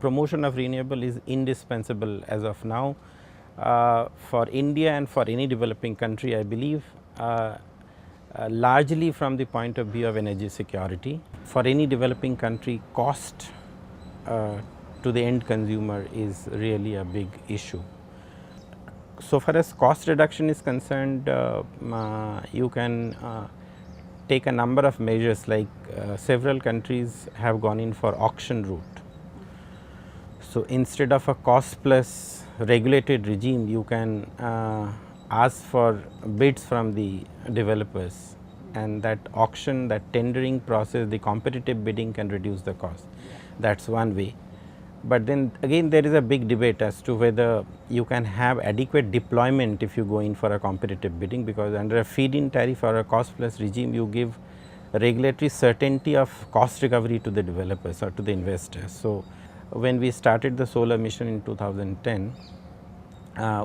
promotion of renewable is indispensable as of now for India and for any developing country, I believe, largely from the point of view of energy security. For any developing country, cost to the end consumer is really a big issue. So far as cost reduction is concerned, you can take a number of measures, like several countries have gone in for auction route. So instead of a cost plus regulated regime, you can ask for bids from the developers, and that auction, that tendering process, the competitive bidding can reduce the cost. That is one way. But then again there is a big debate as to whether you can have adequate deployment if you go in for a competitive bidding, because under a feed-in tariff or a cost plus regime, you give regulatory certainty of cost recovery to the developers or to the investors. So when we started the solar mission in 2010,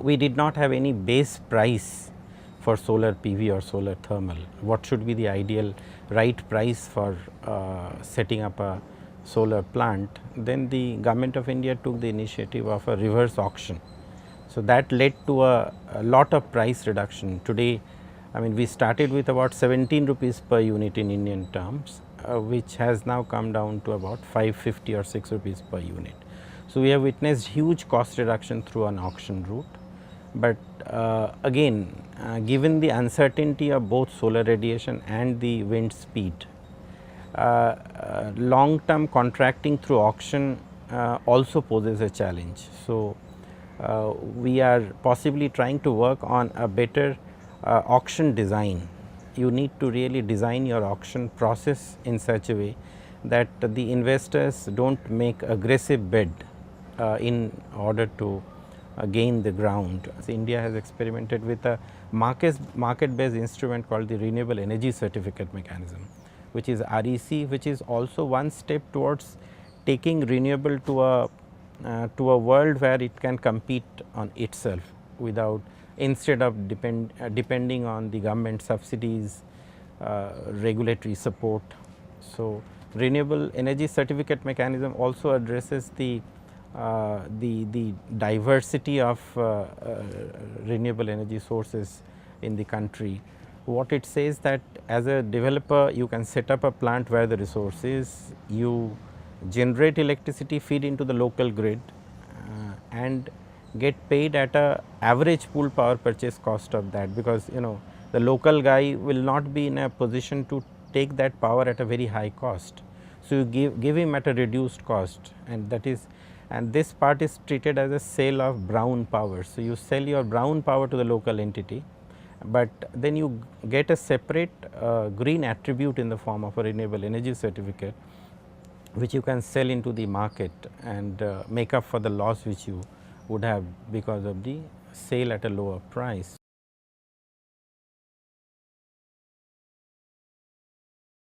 we did not have any base price for solar PV or solar thermal. What should be the ideal right price for setting up a solar plant? Then the government of India took the initiative of a reverse auction. So that led to a lot of price reduction. Today, I mean, we started with about 17 rupees per unit in Indian terms, which has now come down to about 550 or 6 rupees per unit. So we have witnessed huge cost reduction through an auction route. But again, given the uncertainty of both solar radiation and the wind speed, long term contracting through auction also poses a challenge. So we are possibly trying to work on a better auction design. You need to really design your auction process in such a way that the investors do not make aggressive bid in order to gain the ground. So India has experimented with a market based instrument called the Renewable Energy Certificate Mechanism, which is REC, which is also one step towards taking renewable to a world where it can compete on itself without, instead of depending on the government subsidies, regulatory support. So renewable energy certificate mechanism also addresses the diversity of renewable energy sources in the country. What it says that as a developer, you can set up a plant where the resource is, you generate electricity, feed into the local grid and get paid at a average pool power purchase cost of that, because the local guy will not be in a position to take that power at a very high cost. So you give him at a reduced cost, and that is, and this part is treated as a sale of brown power. So you sell your brown power to the local entity, but then you get a separate green attribute in the form of a renewable energy certificate, which you can sell into the market and make up for the loss which you would have because of the sale at a lower price.